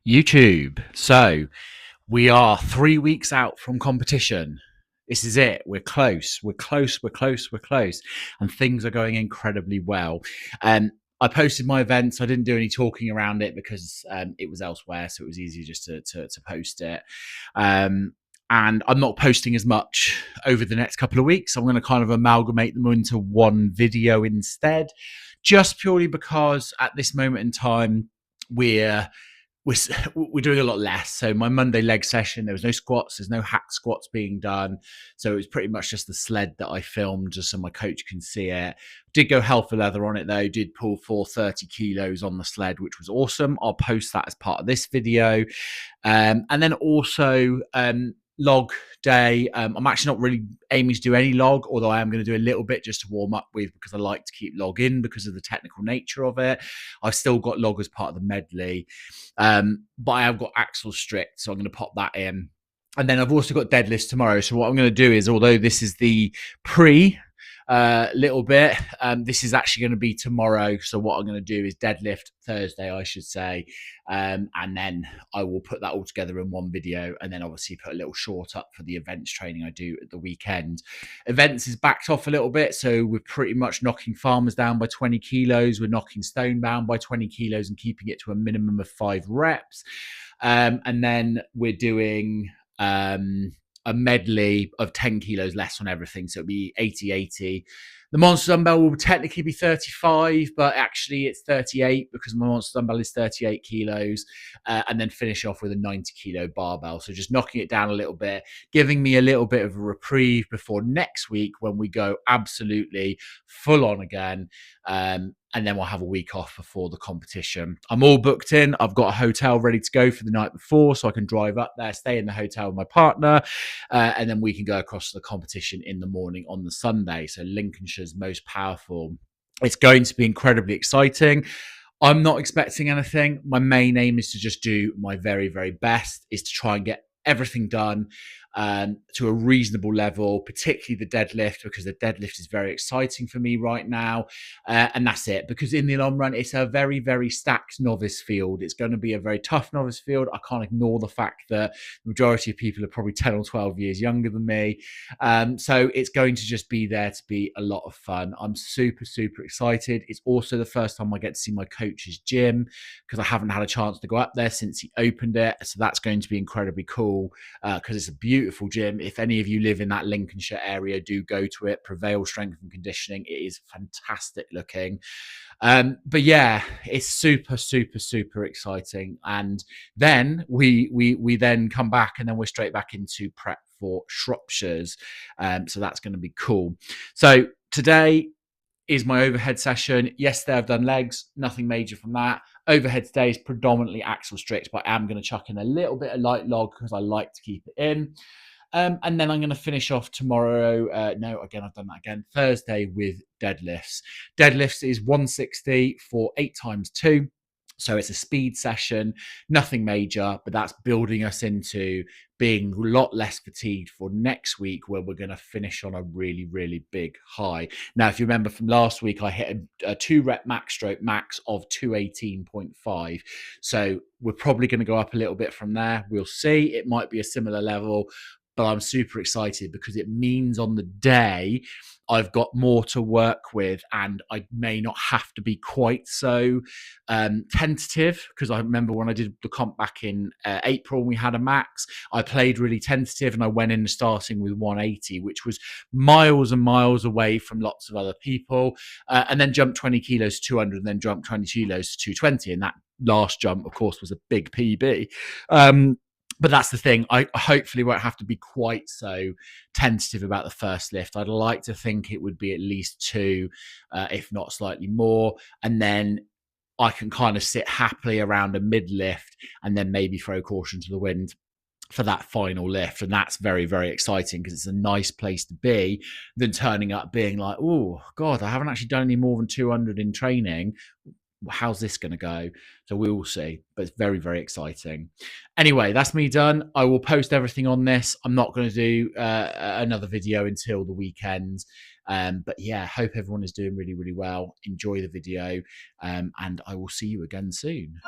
YouTube. So we are 3 weeks out from competition. This is it. We're close. We're close. We're close. We're close. And things are going incredibly well. I posted my events. I didn't do any talking around it because it was elsewhere. So it was easier just to post it. And I'm not posting as much over the next couple of weeks. I'm going to kind of amalgamate them into one video instead, just purely because at this moment in time, we're we're doing a lot less. So my Monday leg session, there was no squats, there's no hack squats being done. So it was pretty much just the sled that I filmed just so my coach can see it. Did go hell for leather on it though, did pull 430 kilos on the sled, which was awesome. I'll post that as part of this video. And then also log day. I'm actually not really aiming to do any log, although I am going to do a little bit just to warm up with, because I like to keep log in because of the technical nature of it. I've still got log as part of the medley, but I have got axle strict, so I'm going to pop that in. And then I've also got deadlifts tomorrow. So what I'm going to do is, although this is the little bit, this is actually going to be tomorrow. So what I'm going to do is deadlift Thursday, I should say, and then I will put that all together in one video, and then obviously put a little short up for the events training I do at the weekend. Events is backed off a little bit, so we're pretty much knocking farmers down by 20 kilos. We're knocking stone down by 20 kilos and keeping it to a minimum of 5 reps. And then we're doing a medley of 10 kilos less on everything. So it'll be 80-80. The monster dumbbell will technically be 35, but actually it's 38 because my monster dumbbell is 38 kilos. And then finish off with a 90 kilo barbell. So just knocking it down a little bit, giving me a little bit of a reprieve before next week when we go absolutely full on again. And then we'll have a week off before the competition. I'm all booked in. I've got a hotel ready to go for the night before, so I can drive up there, stay in the hotel with my partner, and then we can go across to the competition in the morning on the Sunday. So Lincolnshire's most powerful. It's going to be incredibly exciting. I'm not expecting anything. My main aim is to just do my very, very best, is to try and get everything done to a reasonable level, particularly the deadlift, because the deadlift is very exciting for me right now. And that's it, because in the long run, it's a very, very stacked novice field. It's going to be a very tough novice field. I can't ignore the fact that the majority of people are probably 10 or 12 years younger than me. So it's going to just be there to be a lot of fun. I'm super, super excited. It's also the first time I get to see my coach's gym, because I haven't had a chance to go up there since he opened it. So that's going to be incredibly cool, because it's a beautiful gym. If any of you live in that Lincolnshire area, do go to it. Prevail Strength and Conditioning. It is fantastic looking. But yeah, it's super, super, super exciting. And then we then come back, and then we're straight back into prep for Shropshire's. So that's going to be cool. So today is my overhead session. Yesterday I've done legs, nothing major from that. Overhead today is predominantly axle strict, but I am going to chuck in a little bit of light log because I like to keep it in. And then I'm going to finish off tomorrow. No, again, I've done that again. Thursday with deadlifts. Deadlifts is 160 for 8 times 2. So it's a speed session, nothing major, but that's building us into being a lot less fatigued for next week, where we're going to finish on a really, really big high. Now, if you remember from last week, I hit a 2 rep max stroke max of 218.5. So we're probably going to go up a little bit from there. We'll see. It might be a similar level, but I'm super excited because it means on the day I've got more to work with, and I may not have to be quite so tentative, because I remember when I did the comp back in April, we had a max. I played really tentative, and I went in starting with 180, which was miles and miles away from lots of other people, and then jumped 20 kilos to 200, and then jumped 20 kilos to 220. And that last jump, of course, was a big PB. But that's the thing. I hopefully won't have to be quite so tentative about the first lift. I'd like to think it would be at least 2, if not slightly more. And then I can kind of sit happily around a mid lift, and then maybe throw caution to the wind for that final lift. And that's very, very exciting, because it's a nice place to be than turning up being like, oh, God, I haven't actually done any more than 200 in training. How's this going to go? So we will see, but it's very, very exciting. Anyway, that's me done. I will post everything on this. I'm not going to do another video until the weekend. But yeah, hope everyone is doing really, really well. Enjoy the video, and I will see you again soon.